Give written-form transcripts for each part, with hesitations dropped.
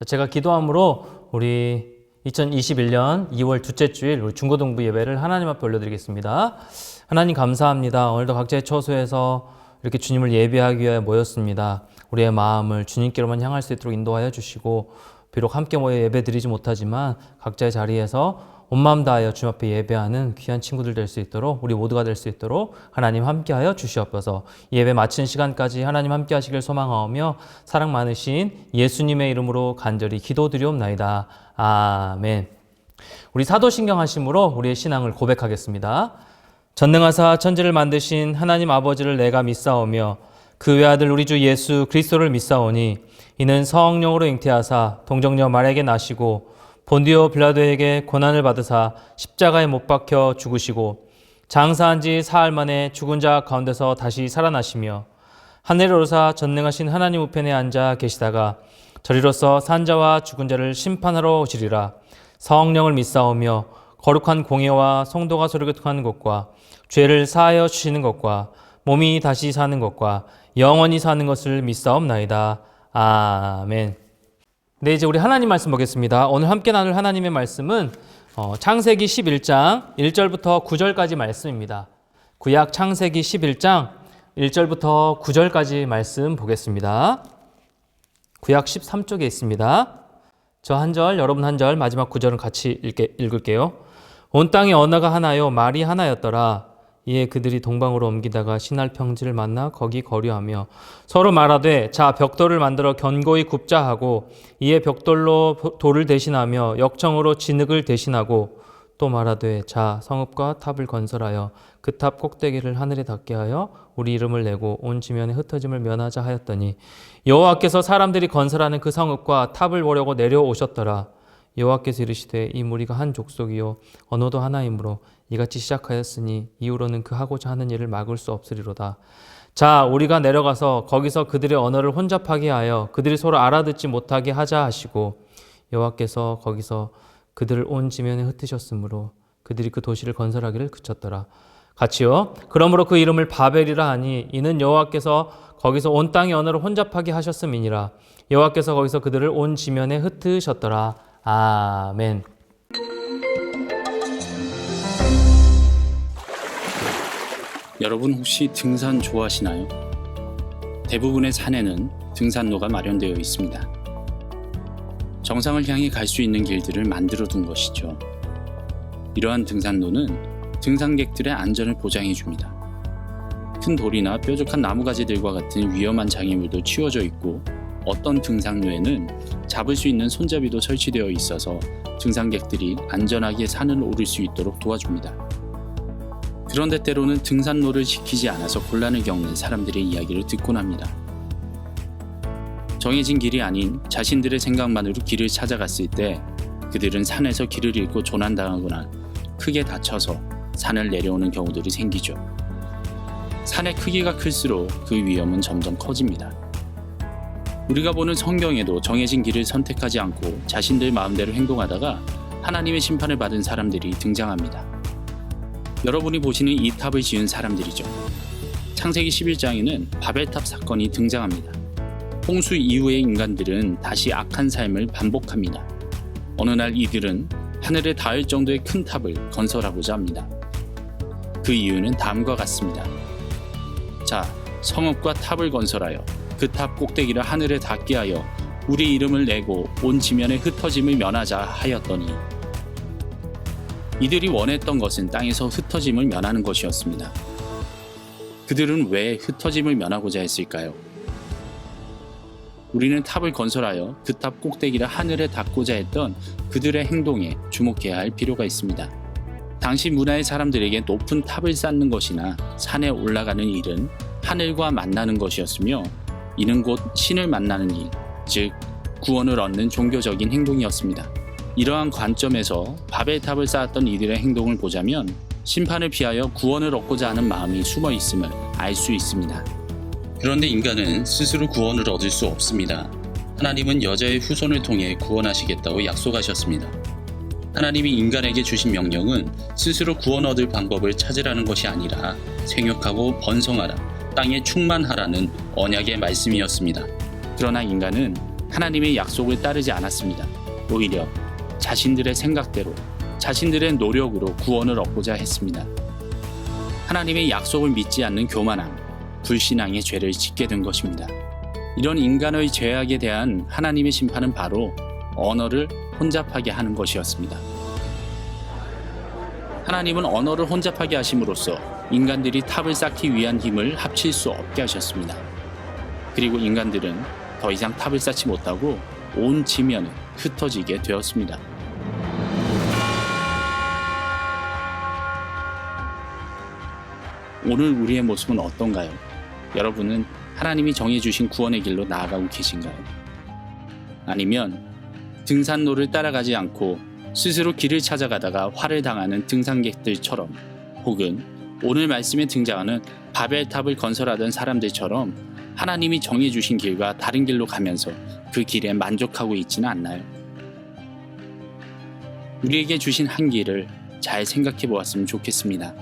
제가 기도함으로 우리 2021년 2월 둘째 주일 우리 중고등부 예배를 하나님 앞에 올려드리겠습니다. 하나님 감사합니다. 오늘도 각자의 처소에서 이렇게 주님을 예배하기 위해 모였습니다. 우리의 마음을 주님께로만 향할 수 있도록 인도하여 주시고, 비록 함께 모여 예배 드리지 못하지만 각자의 자리에서 온 마음 다하여 주님 앞에 예배하는 귀한 친구들 될 수 있도록, 우리 모두가 될 수 있도록 하나님 함께하여 주시옵소서. 예배 마치는 시간까지 하나님 함께 하시길 소망하오며 사랑 많으신 예수님의 이름으로 간절히 기도드리옵나이다. 아멘. 우리 사도신경 하심으로 우리의 신앙을 고백하겠습니다. 전능하사 천지를 만드신 하나님 아버지를 내가 믿사오며 그 외아들 우리 주 예수 그리스도를 믿사오니 이는 성령으로 잉태하사 동정녀 마리아에게 나시고 본디오 빌라도에게 고난을 받으사 십자가에 못 박혀 죽으시고 장사한 지 사흘 만에 죽은 자 가운데서 다시 살아나시며 하늘에 오르사 전능하신 하나님 우편에 앉아 계시다가 저리로서 산자와 죽은 자를 심판하러 오시리라. 성령을 믿사오며 거룩한 공예와 성도가 서로 교통하는 것과 죄를 사하여 주시는 것과 몸이 다시 사는 것과 영원히 사는 것을 믿사옵나이다. 아멘. 네, 이제 우리 하나님 말씀 보겠습니다. 오늘 함께 나눌 하나님의 말씀은 창세기 11장 1절부터 9절까지 말씀입니다. 구약 창세기 11장 1절부터 9절까지 말씀 보겠습니다. 구약 13쪽에 있습니다. 저 한 절, 여러분 한 절, 마지막 9절은 같이 읽을게요. 온 땅에 언어가 하나요 말이 하나였더라. 이에 그들이 동방으로 옮기다가 신할 평지를 만나 거기 거류하며 서로 말하되 자 벽돌을 만들어 견고히 굽자 하고 이에 벽돌로 돌을 대신하며 역청으로 진흙을 대신하고 또 말하되 자 성읍과 탑을 건설하여 그 탑 꼭대기를 하늘에 닿게 하여 우리 이름을 내고 온 지면에 흩어짐을 면하자 하였더니 여호와께서 사람들이 건설하는 그 성읍과 탑을 보려고 내려오셨더라. 여호와께서 이르시되 이 무리가 한 족속이요 언어도 하나이므로 이같이 시작하였으니 이후로는 그 하고자 하는 일을 막을 수 없으리로다. 자 우리가 내려가서 거기서 그들의 언어를 혼잡하게 하여 그들이 서로 알아듣지 못하게 하자 하시고 여호와께서 거기서 그들을 온 지면에 흩으셨으므로 그들이 그 도시를 건설하기를 그쳤더라. 같이요. 그러므로 그 이름을 바벨이라 하니 이는 여호와께서 거기서 온 땅의 언어를 혼잡하게 하셨음이니라. 여호와께서 거기서 그들을 온 지면에 흩으셨더라. 아멘. 여러분 혹시 등산 좋아하시나요? 대부분의 산에는 등산로가 마련되어 있습니다. 정상을 향해 갈 수 있는 길들을 만들어 둔 것이죠. 이러한 등산로는 등산객들의 안전을 보장해 줍니다. 큰 돌이나 뾰족한 나무가지들과 같은 위험한 장애물도 치워져 있고 어떤 등산로에는 잡을 수 있는 손잡이도 설치되어 있어서 등산객들이 안전하게 산을 오를 수 있도록 도와줍니다. 그런데 때로는 등산로를 지키지 않아서 곤란을 겪는 사람들의 이야기를 듣곤 합니다. 정해진 길이 아닌 자신들의 생각만으로 길을 찾아갔을 때 그들은 산에서 길을 잃고 조난당하거나 크게 다쳐서 산을 내려오는 경우들이 생기죠. 산의 크기가 클수록 그 위험은 점점 커집니다. 우리가 보는 성경에도 정해진 길을 선택하지 않고 자신들 마음대로 행동하다가 하나님의 심판을 받은 사람들이 등장합니다. 여러분이 보시는 이 탑을 지은 사람들이죠. 창세기 11장에는 바벨탑 사건이 등장합니다. 홍수 이후의 인간들은 다시 악한 삶을 반복합니다. 어느 날 이들은 하늘에 닿을 정도의 큰 탑을 건설하고자 합니다. 그 이유는 다음과 같습니다. 자, 성읍과 탑을 건설하여 그 탑 꼭대기를 하늘에 닿게 하여 우리 이름을 내고 온 지면에 흩어짐을 면하자 하였더니 이들이 원했던 것은 땅에서 흩어짐을 면하는 것이었습니다. 그들은 왜 흩어짐을 면하고자 했을까요? 우리는 탑을 건설하여 그 탑 꼭대기를 하늘에 닿고자 했던 그들의 행동에 주목해야 할 필요가 있습니다. 당시 문화의 사람들에게 높은 탑을 쌓는 것이나 산에 올라가는 일은 하늘과 만나는 것이었으며 이는 곧 신을 만나는 일, 즉 구원을 얻는 종교적인 행동이었습니다. 이러한 관점에서 바벨탑을 쌓았던 이들의 행동을 보자면 심판을 피하여 구원을 얻고자 하는 마음이 숨어 있음을 알 수 있습니다. 그런데 인간은 스스로 구원을 얻을 수 없습니다. 하나님은 여자의 후손을 통해 구원하시겠다고 약속하셨습니다. 하나님이 인간에게 주신 명령은 스스로 구원 얻을 방법을 찾으라는 것이 아니라 생육하고 번성하라, 땅에 충만하라는 언약의 말씀이었습니다. 그러나 인간은 하나님의 약속을 따르지 않았습니다. 오히려 자신들의 생각대로, 자신들의 노력으로 구원을 얻고자 했습니다. 하나님의 약속을 믿지 않는 교만함, 불신앙의 죄를 짓게 된 것입니다. 이런 인간의 죄악에 대한 하나님의 심판은 바로 언어를 혼잡하게 하는 것이었습니다. 하나님은 언어를 혼잡하게 하심으로써 인간들이 탑을 쌓기 위한 힘을 합칠 수 없게 하셨습니다. 그리고 인간들은 더 이상 탑을 쌓지 못하고 온 지면은 흩어지게 되었습니다. 오늘 우리의 모습은 어떤가요? 여러분은 하나님이 정해주신 구원의 길로 나아가고 계신가요? 아니면 등산로를 따라가지 않고 스스로 길을 찾아가다가 화를 당하는 등산객들처럼, 혹은 오늘 말씀에 등장하는 바벨탑을 건설하던 사람들처럼 하나님이 정해주신 길과 다른 길로 가면서 그 길에 만족하고 있지는 않나요? 우리에게 주신 한 길을 잘 생각해 보았으면 좋겠습니다.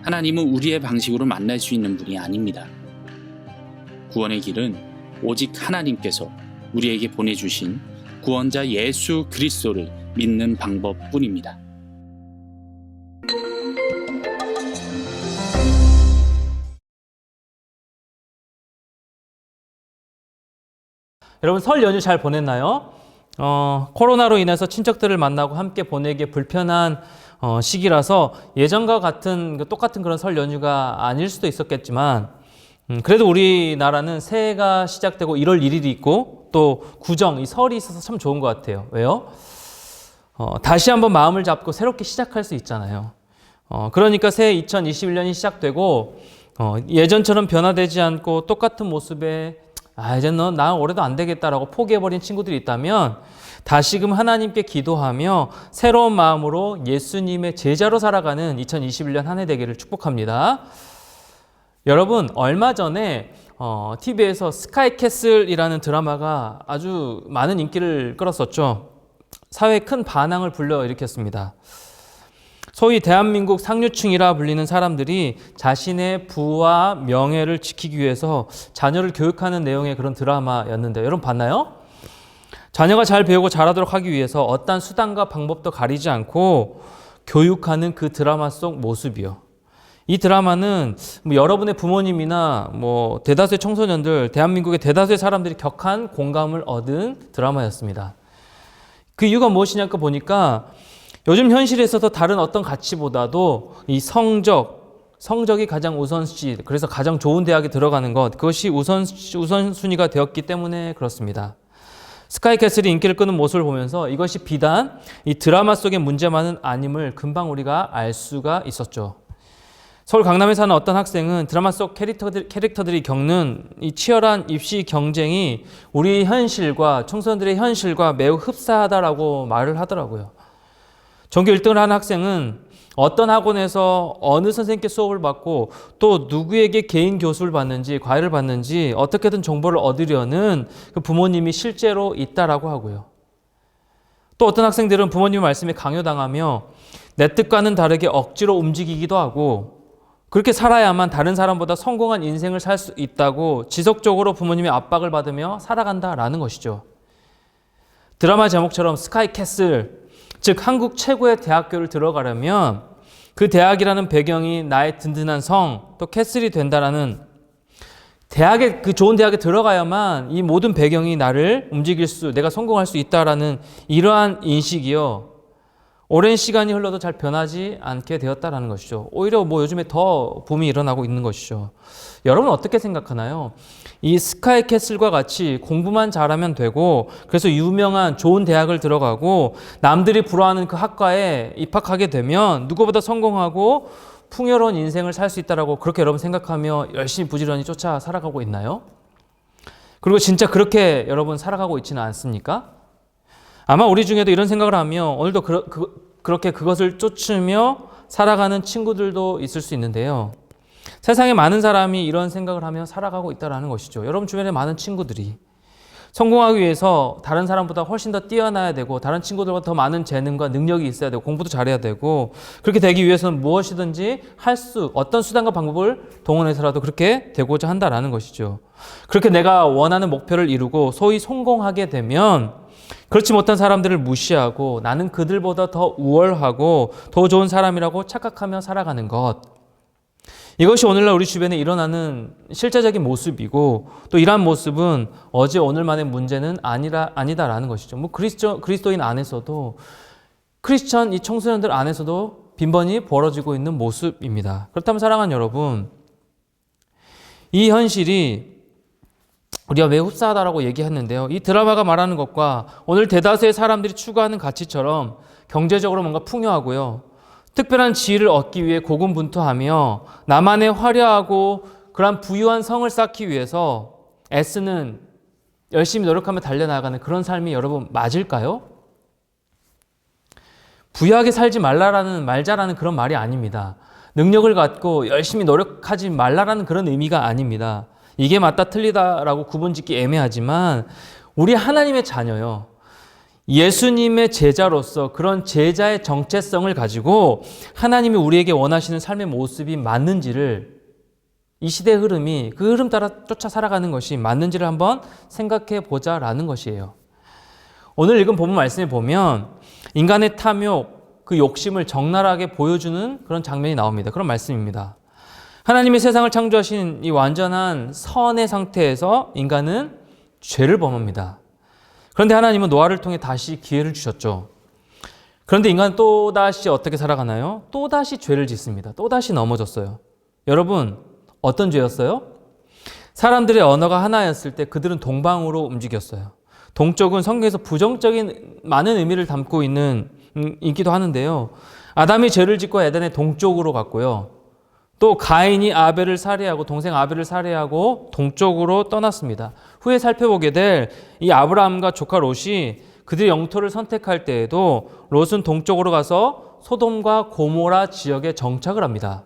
하나님은 우리의 방식으로 만날 수 있는 분이 아닙니다. 구원의 길은 오직 하나님께서 우리에게 보내주신 구원자 예수 그리스도를 믿는 방법뿐입니다. 여러분 설 연휴 잘 보냈나요? 코로나로 인해서 친척들을 만나고 함께 보내기 불편한 시기라서 예전과 같은 똑같은 그런 설 연휴가 아닐 수도 있었겠지만, 그래도 우리나라는 새해가 시작되고 1월 1일이 있고 또 구정, 이 설이 있어서 참 좋은 것 같아요. 왜요? 다시 한번 마음을 잡고 새롭게 시작할 수 있잖아요. 그러니까 새해 2021년이 시작되고 예전처럼 변화되지 않고 똑같은 모습에 이제 나 올해도 안 되겠다라고 포기해버린 친구들이 있다면 다시금 하나님께 기도하며 새로운 마음으로 예수님의 제자로 살아가는 2021년 한 해 되기를 축복합니다. 여러분, 얼마 전에 TV에서 스카이캐슬이라는 드라마가 아주 많은 인기를 끌었었죠. 사회에 큰 반항을 불러일으켰습니다. 소위 대한민국 상류층이라 불리는 사람들이 자신의 부와 명예를 지키기 위해서 자녀를 교육하는 내용의 그런 드라마였는데, 여러분 봤나요? 자녀가 잘 배우고 잘하도록 하기 위해서 어떤 수단과 방법도 가리지 않고 교육하는 그 드라마 속 모습이요. 이 드라마는 여러분의 부모님이나 대다수의 청소년들, 대한민국의 대다수의 사람들이 격한 공감을 얻은 드라마였습니다. 그 이유가 무엇이냐고 보니까 요즘 현실에 있어서 다른 어떤 가치보다도 이 성적이 가장 우선시, 그래서 가장 좋은 대학에 들어가는 것, 그것이 우선순위가 되었기 때문에 그렇습니다. 스카이캐슬이 인기를 끄는 모습을 보면서 이것이 비단 이 드라마 속의 문제만은 아님을 금방 우리가 알 수가 있었죠. 서울 강남에 사는 어떤 학생은 드라마 속 캐릭터들이 겪는 이 치열한 입시 경쟁이 우리 현실과 청소년들의 현실과 매우 흡사하다라고 말을 하더라고요. 전교 1등을 하는 학생은 어떤 학원에서 어느 선생님께 수업을 받고 또 누구에게 개인 교수를 받는지, 과외를 받는지 어떻게든 정보를 얻으려는 그 부모님이 실제로 있다라고 하고요. 또 어떤 학생들은 부모님의 말씀에 강요당하며 내 뜻과는 다르게 억지로 움직이기도 하고, 그렇게 살아야만 다른 사람보다 성공한 인생을 살 수 있다고 지속적으로 부모님의 압박을 받으며 살아간다라는 것이죠. 드라마 제목처럼 스카이캐슬, 즉 한국 최고의 대학교를 들어가려면 그 대학이라는 배경이 나의 든든한 성, 또 캐슬이 된다라는, 그 좋은 대학에 들어가야만 이 모든 배경이 나를 내가 성공할 수 있다라는 이러한 인식이요, 오랜 시간이 흘러도 잘 변하지 않게 되었다라는 것이죠. 오히려 요즘에 더 붐이 일어나고 있는 것이죠. 여러분 어떻게 생각하나요? 이 스카이캐슬과 같이 공부만 잘하면 되고, 그래서 유명한 좋은 대학을 들어가고 남들이 부러워하는 그 학과에 입학하게 되면 누구보다 성공하고 풍요로운 인생을 살 수 있다라고 그렇게 여러분 생각하며 열심히 부지런히 쫓아 살아가고 있나요? 그리고 진짜 그렇게 여러분 살아가고 있지는 않습니까? 아마 우리 중에도 이런 생각을 하며 오늘도 그렇게 그것을 쫓으며 살아가는 친구들도 있을 수 있는데요. 세상에 많은 사람이 이런 생각을 하며 살아가고 있다는 것이죠. 여러분 주변에 많은 친구들이 성공하기 위해서 다른 사람보다 훨씬 더 뛰어나야 되고 다른 친구들보다 더 많은 재능과 능력이 있어야 되고 공부도 잘해야 되고 그렇게 되기 위해서는 무엇이든지 어떤 수단과 방법을 동원해서라도 그렇게 되고자 한다라는 것이죠. 그렇게 내가 원하는 목표를 이루고 소위 성공하게 되면 그렇지 못한 사람들을 무시하고 나는 그들보다 더 우월하고 더 좋은 사람이라고 착각하며 살아가는 것. 이것이 오늘날 우리 주변에 일어나는 실제적인 모습이고 또 이러한 모습은 어제 오늘만의 문제는 아니다라는 것이죠. 뭐 그리스도인 안에서도 크리스천 이 청소년들 안에서도 빈번히 벌어지고 있는 모습입니다. 그렇다면 사랑하는 여러분, 이 현실이 우리가 왜 흡사하다라고 얘기했는데요. 이 드라마가 말하는 것과 오늘 대다수의 사람들이 추구하는 가치처럼 경제적으로 뭔가 풍요하고요. 특별한 지위를 얻기 위해 고군분투하며 나만의 화려하고 그러한 부유한 성을 쌓기 위해서 애쓰는 열심히 노력하며 달려나가는 그런 삶이 여러분 맞을까요? 부유하게 살지 말자라는 그런 말이 아닙니다. 능력을 갖고 열심히 노력하지 말라라는 그런 의미가 아닙니다. 이게 맞다 틀리다라고 구분짓기 애매하지만 우리 하나님의 자녀요. 예수님의 제자로서 그런 제자의 정체성을 가지고 하나님이 우리에게 원하시는 삶의 모습이 맞는지를 이 시대의 흐름이 그 흐름 따라 쫓아 살아가는 것이 맞는지를 한번 생각해 보자라는 것이에요. 오늘 읽은 본문 말씀에 보면 인간의 탐욕, 그 욕심을 적나라하게 보여주는 그런 장면이 나옵니다. 그런 말씀입니다. 하나님이 세상을 창조하신 이 완전한 선의 상태에서 인간은 죄를 범합니다. 그런데 하나님은 노아를 통해 다시 기회를 주셨죠. 그런데 인간은 또다시 어떻게 살아가나요? 또다시 죄를 짓습니다. 또다시 넘어졌어요. 여러분, 어떤 죄였어요? 사람들의 언어가 하나였을 때 그들은 동방으로 움직였어요. 동쪽은 성경에서 부정적인 많은 의미를 담고 있기도 하는데요. 아담이 죄를 짓고 에덴의 동쪽으로 갔고요. 또 가인이 아벨을 살해하고 동생 아벨을 살해하고 동쪽으로 떠났습니다. 후에 살펴보게 될 이 아브라함과 조카 롯이 그들의 영토를 선택할 때에도 롯은 동쪽으로 가서 소돔과 고모라 지역에 정착을 합니다.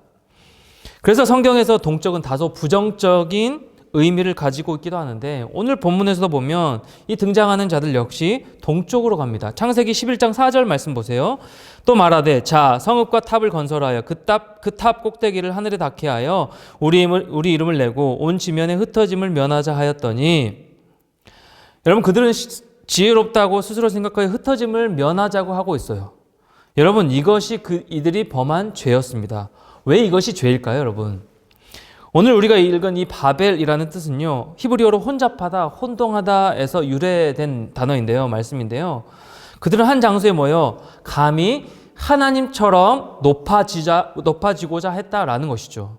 그래서 성경에서 동쪽은 다소 부정적인 의미를 가지고 있기도 하는데 오늘 본문에서도 보면 이 등장하는 자들 역시 동쪽으로 갑니다. 창세기 11장 4절 말씀 보세요. 또 말하되 자 성읍과 탑을 건설하여 그 탑 꼭대기를 하늘에 닿게 하여 우리 이름을 내고 온 지면에 흩어짐을 면하자 하였더니 여러분 그들은 지혜롭다고 스스로 생각하여 흩어짐을 면하자고 하고 있어요. 여러분 이것이 이들이 범한 죄였습니다. 왜 이것이 죄일까요, 여러분? 오늘 우리가 읽은 이 바벨이라는 뜻은요, 히브리어로 혼잡하다, 혼동하다에서 유래된 단어인데요, 말씀인데요. 그들은 한 장소에 모여 감히 하나님처럼 높아지고자 했다라는 것이죠.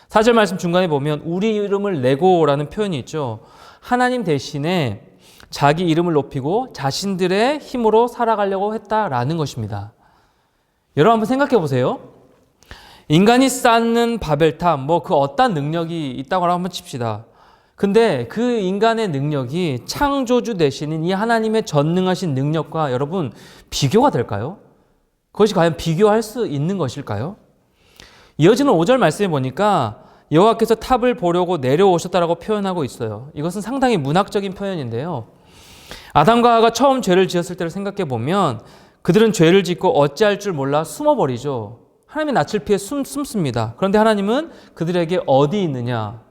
4절 말씀 중간에 보면 우리 이름을 내고라는 표현이 있죠. 하나님 대신에 자기 이름을 높이고 자신들의 힘으로 살아가려고 했다라는 것입니다. 여러분 한번 생각해 보세요. 인간이 쌓는 바벨탑, 그 어떤 능력이 있다고 한번 칩시다. 근데 그 인간의 능력이 창조주 되시는 이 하나님의 전능하신 능력과 여러분 비교가 될까요? 그것이 과연 비교할 수 있는 것일까요? 이어지는 5절 말씀에 보니까 여호와께서 탑을 보려고 내려오셨다라고 표현하고 있어요. 이것은 상당히 문학적인 표현인데요. 아담과 하와가 처음 죄를 지었을 때를 생각해 보면 그들은 죄를 짓고 어찌할 줄 몰라 숨어버리죠. 하나님의 낯을 피해 숨습니다. 그런데 하나님은 그들에게 어디 있느냐?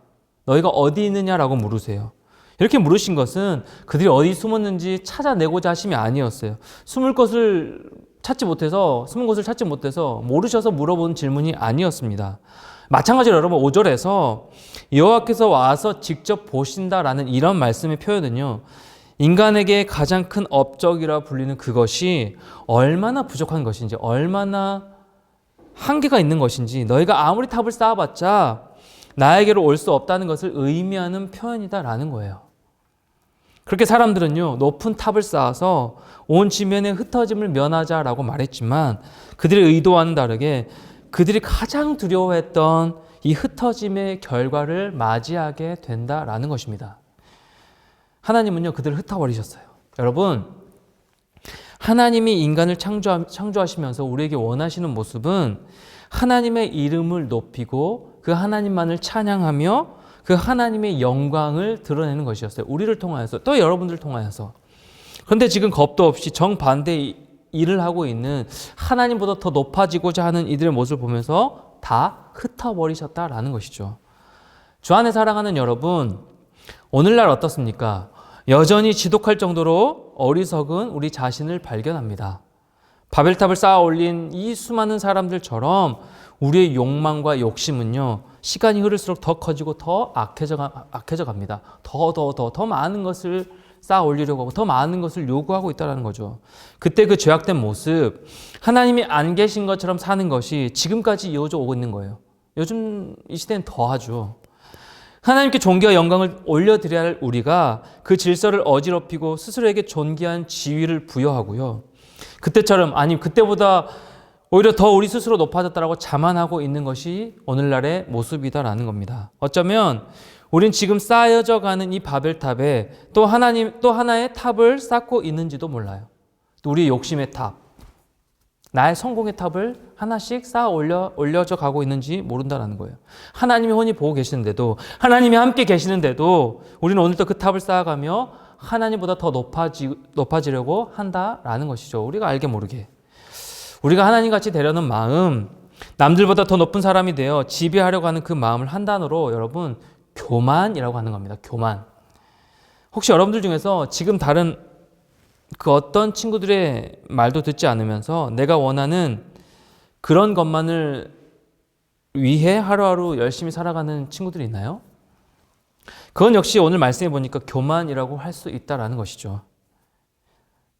너희가 어디 있느냐라고 물으세요. 이렇게 물으신 것은 그들이 어디 숨었는지 찾아내고자 하심이 아니었어요. 숨은 곳을 찾지 못해서 모르셔서 물어본 질문이 아니었습니다. 마찬가지로 여러분 5절에서 여호와께서 와서 직접 보신다라는 이런 말씀의 표현은요. 인간에게 가장 큰 업적이라 불리는 그것이 얼마나 부족한 것인지 얼마나 한계가 있는 것인지 너희가 아무리 탑을 쌓아봤자 나에게로 올 수 없다는 것을 의미하는 표현이다라는 거예요. 그렇게 사람들은요 높은 탑을 쌓아서 온 지면에 흩어짐을 면하자라고 말했지만 그들의 의도와는 다르게 그들이 가장 두려워했던 이 흩어짐의 결과를 맞이하게 된다라는 것입니다. 하나님은요 그들을 흩어버리셨어요. 여러분 하나님이 인간을 창조하시면서 우리에게 원하시는 모습은 하나님의 이름을 높이고 그 하나님만을 찬양하며 그 하나님의 영광을 드러내는 것이었어요. 우리를 통하여서, 또 여러분들을 통하여서. 그런데 지금 겁도 없이 정반대 일을 하고 있는 하나님보다 더 높아지고자 하는 이들의 모습을 보면서 다 흩어버리셨다라는 것이죠. 주 안에 사랑하는 여러분, 오늘날 어떻습니까? 여전히 지독할 정도로 어리석은 우리 자신을 발견합니다. 바벨탑을 쌓아 올린 이 수많은 사람들처럼 우리의 욕망과 욕심은요, 시간이 흐를수록 더 커지고 더 악해져 갑니다. 더 많은 것을 쌓아 올리려고 하고 더 많은 것을 요구하고 있다는 거죠. 그때 그 죄악된 모습, 하나님이 안 계신 것처럼 사는 것이 지금까지 이어져 오고 있는 거예요. 요즘 이 시대는 더하죠. 하나님께 존귀와 영광을 올려드려야 할 우리가 그 질서를 어지럽히고 스스로에게 존귀한 지위를 부여하고요. 그때처럼, 아니 그때보다 오히려 더 우리 스스로 높아졌다라고 자만하고 있는 것이 오늘날의 모습이다라는 겁니다. 어쩌면 우린 지금 쌓여져 가는 이 바벨탑에 또 하나의 탑을 쌓고 있는지도 몰라요. 또 우리의 욕심의 탑, 나의 성공의 탑을 하나씩 쌓아 올려져 가고 있는지 모른다는 거예요. 하나님이 훤히 보고 계시는데도, 하나님이 함께 계시는데도 우리는 오늘도 그 탑을 쌓아가며 하나님보다 더 높아지려고 한다라는 것이죠. 우리가 알게 모르게. 우리가 하나님같이 되려는 마음, 남들보다 더 높은 사람이 되어 지배하려고 하는 그 마음을 한 단어로 여러분, 교만이라고 하는 겁니다. 교만. 혹시 여러분들 중에서 지금 다른 그 어떤 친구들의 말도 듣지 않으면서 내가 원하는 그런 것만을 위해 하루하루 열심히 살아가는 친구들이 있나요? 그건 역시 오늘 말씀해 보니까 교만이라고 할 수 있다라는 것이죠.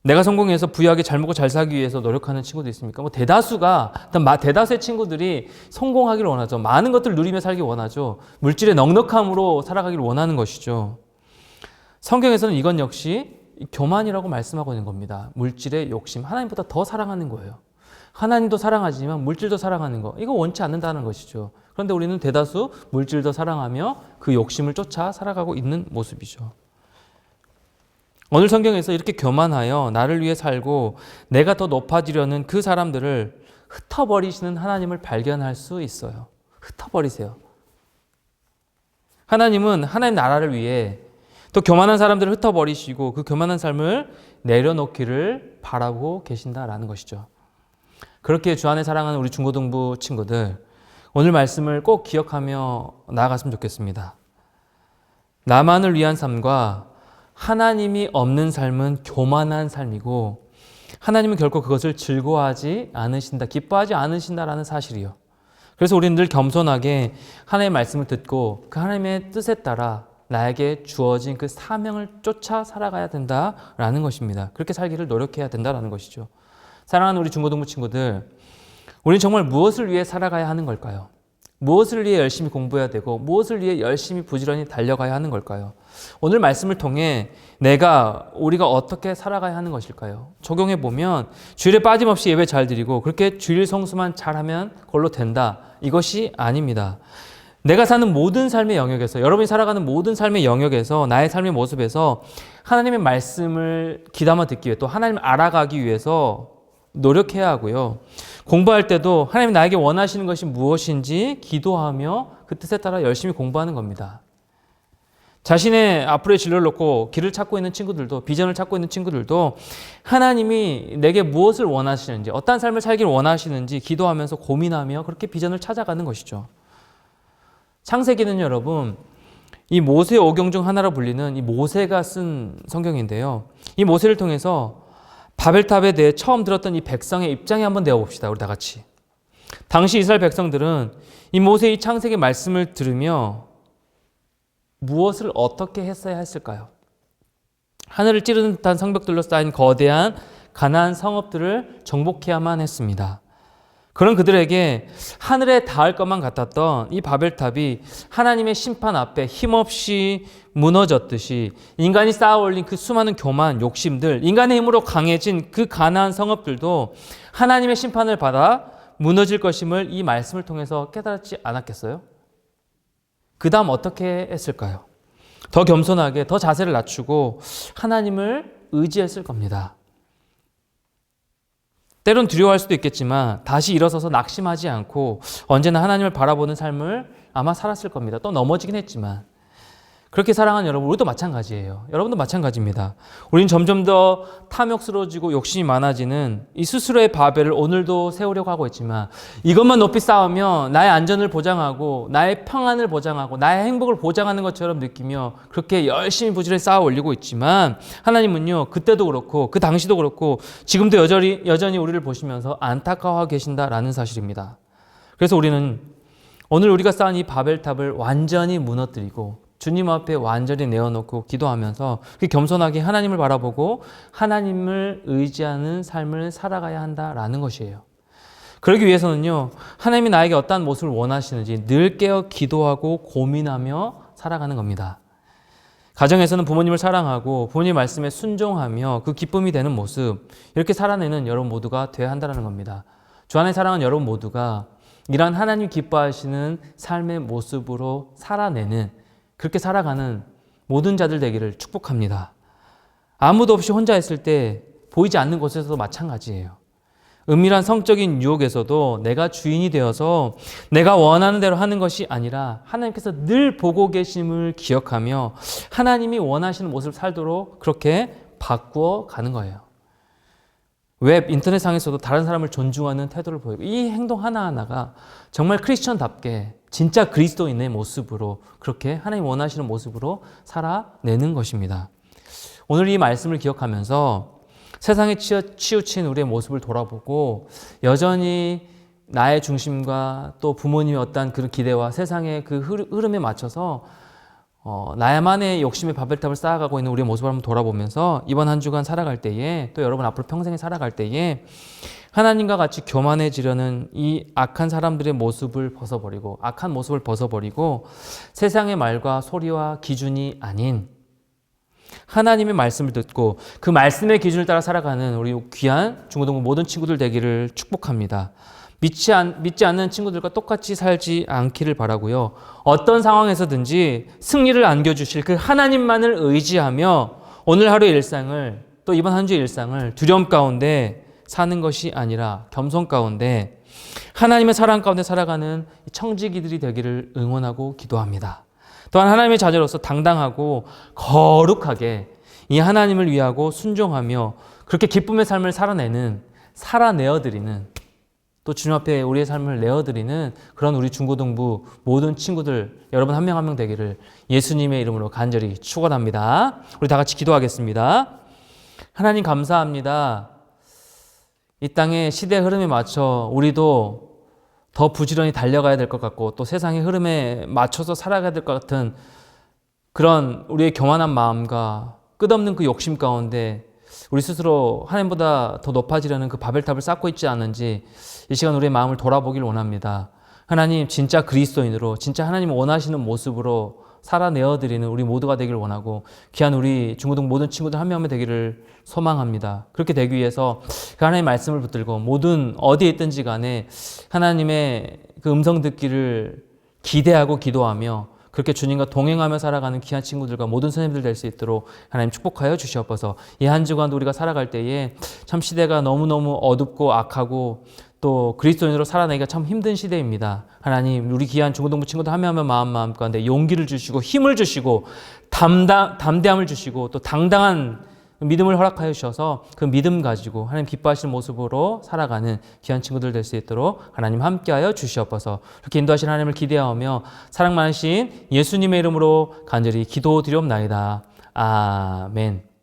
내가 성공해서 부유하게 잘 먹고 잘 살기 위해서 노력하는 친구도 있습니까? 대다수의 친구들이 성공하기를 원하죠. 많은 것들을 누리며 살기 원하죠. 물질의 넉넉함으로 살아가기를 원하는 것이죠. 성경에서는 이건 역시 교만이라고 말씀하고 있는 겁니다. 물질의 욕심, 하나님보다 더 사랑하는 거예요. 하나님도 사랑하지만 물질도 사랑하는 거, 이거 원치 않는다는 것이죠. 그런데 우리는 대다수 물질도 사랑하며 그 욕심을 쫓아 살아가고 있는 모습이죠. 오늘 성경에서 이렇게 교만하여 나를 위해 살고 내가 더 높아지려는 그 사람들을 흩어버리시는 하나님을 발견할 수 있어요. 흩어버리세요. 하나님은 하나님 나라를 위해 또 교만한 사람들을 흩어버리시고 그 교만한 삶을 내려놓기를 바라고 계신다라는 것이죠. 그렇게 주 안에 사랑하는 우리 중고등부 친구들, 오늘 말씀을 꼭 기억하며 나아갔으면 좋겠습니다. 나만을 위한 삶과 하나님이 없는 삶은 교만한 삶이고 하나님은 결코 그것을 즐거워하지 않으신다, 기뻐하지 않으신다라는 사실이요. 그래서 우리는 늘 겸손하게 하나님의 말씀을 듣고 그 하나님의 뜻에 따라 나에게 주어진 그 사명을 쫓아 살아가야 된다라는 것입니다. 그렇게 살기를 노력해야 된다라는 것이죠. 사랑하는 우리 중고등부 친구들, 우리는 정말 무엇을 위해 살아가야 하는 걸까요? 무엇을 위해 열심히 공부해야 되고 무엇을 위해 열심히 부지런히 달려가야 하는 걸까요? 오늘 말씀을 통해 우리가 어떻게 살아가야 하는 것일까요? 적용해 보면 주일에 빠짐없이 예배 잘 드리고 그렇게 주일 성수만 잘하면 그걸로 된다, 이것이 아닙니다. 내가 사는 모든 삶의 영역에서, 여러분이 살아가는 모든 삶의 영역에서, 나의 삶의 모습에서 하나님의 말씀을 귀담아 듣기 위해, 또 하나님을 알아가기 위해서 노력해야 하고요. 공부할 때도 하나님이 나에게 원하시는 것이 무엇인지 기도하며 그 뜻에 따라 열심히 공부하는 겁니다. 자신의 앞으로의 진로를 놓고 길을 찾고 있는 친구들도, 비전을 찾고 있는 친구들도 하나님이 내게 무엇을 원하시는지, 어떤 삶을 살기를 원하시는지 기도하면서 고민하며 그렇게 비전을 찾아가는 것이죠. 창세기는 여러분, 이 모세 오경 중 하나로 불리는 이 모세가 쓴 성경인데요. 이 모세를 통해서 바벨탑에 대해 처음 들었던 이 백성의 입장에 한번 내어봅시다. 우리 다 같이. 당시 이스라엘 백성들은 이 모세의 창세기 말씀을 들으며 무엇을 어떻게 했어야 했을까요? 하늘을 찌르는 듯한 성벽들로 쌓인 거대한 가나안 성읍들을 정복해야만 했습니다. 그런 그들에게 하늘에 닿을 것만 같았던 이 바벨탑이 하나님의 심판 앞에 힘없이 무너졌듯이 인간이 쌓아올린 그 수많은 교만, 욕심들, 인간의 힘으로 강해진 그 가나안 성읍들도 하나님의 심판을 받아 무너질 것임을 이 말씀을 통해서 깨달지 않았겠어요? 그 다음 어떻게 했을까요? 더 겸손하게, 더 자세를 낮추고 하나님을 의지했을 겁니다. 때론 두려워할 수도 있겠지만 다시 일어서서 낙심하지 않고 언제나 하나님을 바라보는 삶을 아마 살았을 겁니다. 또 넘어지긴 했지만 그렇게 사랑하는 여러분, 우리도 마찬가지예요. 여러분도 마찬가지입니다. 우린 점점 더 탐욕스러워지고 욕심이 많아지는 이 스스로의 바벨을 오늘도 세우려고 하고 있지만, 이것만 높이 쌓으면 나의 안전을 보장하고 나의 평안을 보장하고 나의 행복을 보장하는 것처럼 느끼며 그렇게 열심히 부지런히 쌓아 올리고 있지만, 하나님은요, 그때도 그렇고 그 당시도 그렇고 지금도 여전히 우리를 보시면서 안타까워하고 계신다라는 사실입니다. 그래서 우리는 오늘 우리가 쌓은 이 바벨탑을 완전히 무너뜨리고 주님 앞에 완전히 내어놓고 기도하면서 겸손하게 하나님을 바라보고 하나님을 의지하는 삶을 살아가야 한다라는 것이에요. 그러기 위해서는요, 하나님이 나에게 어떠한 모습을 원하시는지 늘 깨어 기도하고 고민하며 살아가는 겁니다. 가정에서는 부모님을 사랑하고 부모님 말씀에 순종하며 그 기쁨이 되는 모습, 이렇게 살아내는 여러분 모두가 되어야 한다는 겁니다. 주 안에 사랑하는 여러분 모두가 이러한 하나님 기뻐하시는 삶의 모습으로 살아내는, 그렇게 살아가는 모든 자들 되기를 축복합니다. 아무도 없이 혼자 있을 때 보이지 않는 곳에서도 마찬가지예요. 은밀한 성적인 유혹에서도 내가 주인이 되어서 내가 원하는 대로 하는 것이 아니라 하나님께서 늘 보고 계심을 기억하며 하나님이 원하시는 모습을 살도록 그렇게 바꾸어 가는 거예요. 웹, 인터넷상에서도 다른 사람을 존중하는 태도를 보이고, 이 행동 하나하나가 정말 크리스천답게 진짜 그리스도인의 모습으로, 그렇게 하나님 원하시는 모습으로 살아내는 것입니다. 오늘 이 말씀을 기억하면서 세상에 치우친 우리의 모습을 돌아보고 여전히 나의 중심과 또 부모님의 어떤 그런 기대와 세상의 그 흐름에 맞춰서 나만의 욕심의 바벨탑을 쌓아가고 있는 우리의 모습을 한번 돌아보면서 이번 한 주간 살아갈 때에, 또 여러분 앞으로 평생에 살아갈 때에 하나님과 같이 교만해지려는 이 악한 사람들의 모습을 벗어버리고, 악한 모습을 벗어버리고 세상의 말과 소리와 기준이 아닌 하나님의 말씀을 듣고 그 말씀의 기준을 따라 살아가는 우리 귀한 중고등부 모든 친구들 되기를 축복합니다. 믿지 않는 친구들과 똑같이 살지 않기를 바라고요. 어떤 상황에서든지 승리를 안겨주실 그 하나님만을 의지하며 오늘 하루의 일상을, 또 이번 한 주의 일상을 두려움 가운데 사는 것이 아니라 겸손 가운데 하나님의 사랑 가운데 살아가는 청지기들이 되기를 응원하고 기도합니다. 또한 하나님의 자녀로서 당당하고 거룩하게 이 하나님을 위하고 순종하며 그렇게 기쁨의 삶을 살아내어드리는, 또 주님 앞에 우리의 삶을 내어드리는 그런 우리 중고등부 모든 친구들 여러분 한 명 한 명 되기를 예수님의 이름으로 간절히 축원합니다. 우리 다 같이 기도하겠습니다. 하나님 감사합니다. 이 땅의 시대 흐름에 맞춰 우리도 더 부지런히 달려가야 될 것 같고, 또 세상의 흐름에 맞춰서 살아가야 될 것 같은 그런 우리의 교만한 마음과 끝없는 그 욕심 가운데 우리 스스로 하나님보다 더 높아지려는 그 바벨탑을 쌓고 있지 않은지 이 시간 우리의 마음을 돌아보길 원합니다. 하나님, 진짜 그리스도인으로, 진짜 하나님 원하시는 모습으로 살아내어드리는 우리 모두가 되길 원하고, 귀한 우리 중고등 모든 친구들 한 명 한 명 되기를 소망합니다. 그렇게 되기 위해서 그 하나님의 말씀을 붙들고 모든 어디에 있든지 간에 하나님의 그 음성 듣기를 기대하고 기도하며 그렇게 주님과 동행하며 살아가는 귀한 친구들과 모든 선생님들 될 수 있도록 하나님 축복하여 주시옵소서. 이 한 주간도 우리가 살아갈 때에 참 시대가 너무너무 어둡고 악하고 또 그리스도인으로 살아내기가 참 힘든 시대입니다. 하나님, 우리 귀한 중고등부 친구들 한 명 한 명 마음 가운데 용기를 주시고 힘을 주시고 담대함을 주시고 또 당당한 믿음을 허락하여 주셔서 그 믿음 가지고 하나님 기뻐하시는 모습으로 살아가는 귀한 친구들 될 수 있도록 하나님 함께하여 주시옵소서. 그렇게 인도하신 하나님을 기대하며 사랑 많으신 예수님의 이름으로 간절히 기도드리옵나이다. 아멘.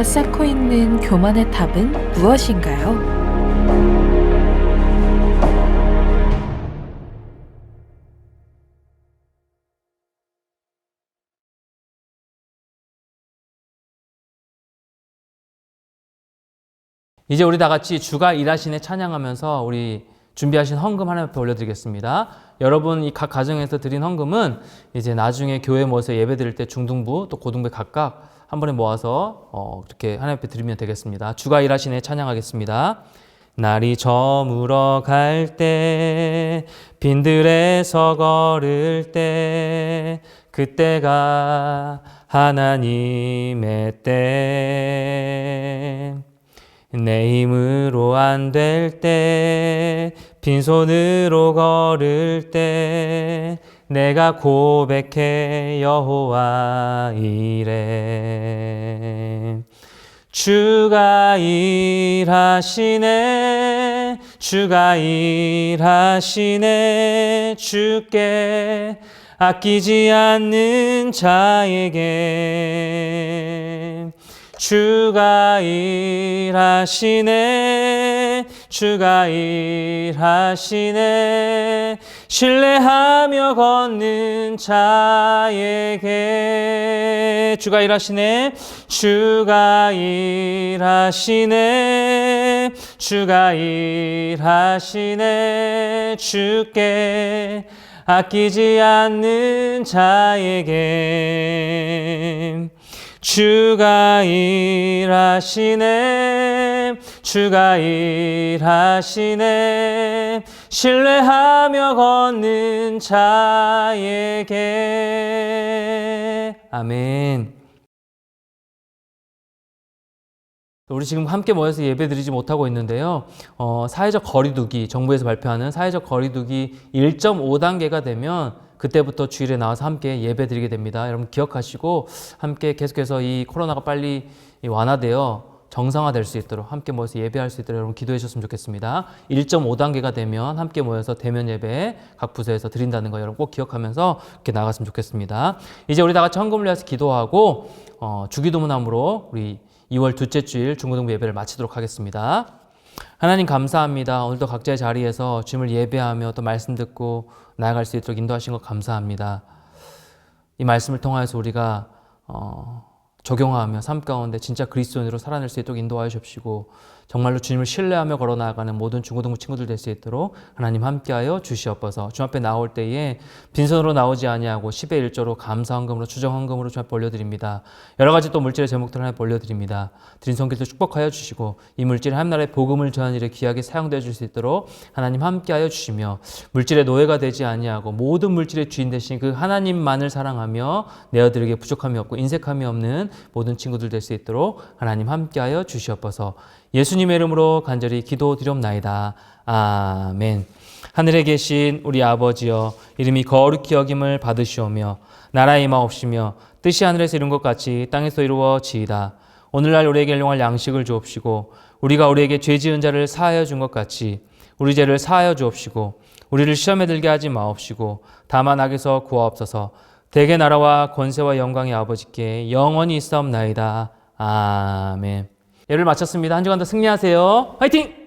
우리가 쌓고 있는 교만의 탑은 무엇인가요? 이제 우리 다 같이 주가 일하시네 찬양하면서 우리 준비하신 헌금 하나님 앞에 올려드리겠습니다. 여러분 이 각 가정에서 드린 헌금은 이제 나중에 교회 모여서 예배 드릴 때 중등부 또 고등부 각각 한 번에 모아서 이렇게 하나님 앞에 드리면 되겠습니다. 주가 일하시네 찬양하겠습니다. 날이 저물어 갈 때 빈들에서 걸을 때 그때가 하나님의 때 내 힘으로 안 될 때 빈손으로 걸을 때 내가 고백해 여호와 이래 주가 일하시네 주가 일하시네 주께 아끼지 않는 자에게 주가 일하시네 주가 일하시네 신뢰하며 걷는 자에게 주가 일하시네 주가 일하시네 주가 일하시네 주께 아끼지 않는 자에게 주가 일하시네 주가 일하시네 신뢰하며 걷는 자에게 아멘. 우리 지금 함께 모여서 예배 드리지 못하고 있는데요. 사회적 거리두기, 정부에서 발표하는 사회적 거리두기 1.5단계가 되면 그때부터 주일에 나와서 함께 예배 드리게 됩니다. 여러분 기억하시고 함께 계속해서 이 코로나가 빨리 완화되어 정상화될 수 있도록 함께 모여서 예배할 수 있도록 여러분 기도해 주셨으면 좋겠습니다. 1.5단계가 되면 함께 모여서 대면 예배 각 부서에서 드린다는 거 여러분 꼭 기억하면서 이렇게 나갔으면 좋겠습니다. 이제 우리 다 같이 헌금을 해서 기도하고 주기도문함으로 우리 2월 둘째 주일 중고등부 예배를 마치도록 하겠습니다. 하나님 감사합니다. 오늘도 각자의 자리에서 주님을 예배하며 또 말씀 듣고 나아갈 수 있도록 인도하신 것 감사합니다. 이 말씀을 통하여서 우리가 적용하며 삶 가운데 진짜 그리스도인으로 살아낼 수 있도록 인도하여 주십시고 정말로 주님을 신뢰하며 걸어나가는 모든 중고등부 친구들 될 수 있도록 하나님 함께하여 주시옵소서. 주님 앞에 나올 때에 빈손으로 나오지 아니하고 10의 1조로 감사헌금으로 추정헌금으로 주님 앞에 올려드립니다. 여러 가지 또 물질의 제목들을 하나님 올려드립니다. 드린 손길도 축복하여 주시고 이 물질이 하나님 나라의 복음을 전하는 일에 귀하게 사용되어 줄 수 있도록 하나님 함께하여 주시며 물질의 노예가 되지 아니하고 모든 물질의 주인 되신 그 하나님만을 사랑하며 내어드리기에 부족함이 없고 인색함이 없는 모든 친구들 될 수 있도록 하나님 함께하여 주시옵소서. 예수님의 이름으로 간절히 기도드리옵나이다. 아멘. 하늘에 계신 우리 아버지여 이름이 거룩히 여김을 받으시오며 나라의 임하옵시며 뜻이 하늘에서 이룬 것 같이 땅에서 이루어지이다. 오늘날 우리에게 일용할 양식을 주옵시고 우리가 우리에게 죄 지은 자를 사하여 준 것 같이 우리 죄를 사하여 주옵시고 우리를 시험에 들게 하지 마옵시고 다만 악에서 구하옵소서. 대개 나라와 권세와 영광의 아버지께 영원히 있사옵나이다. 아멘. 예를 마쳤습니다. 한 주간 더 승리하세요. 화이팅!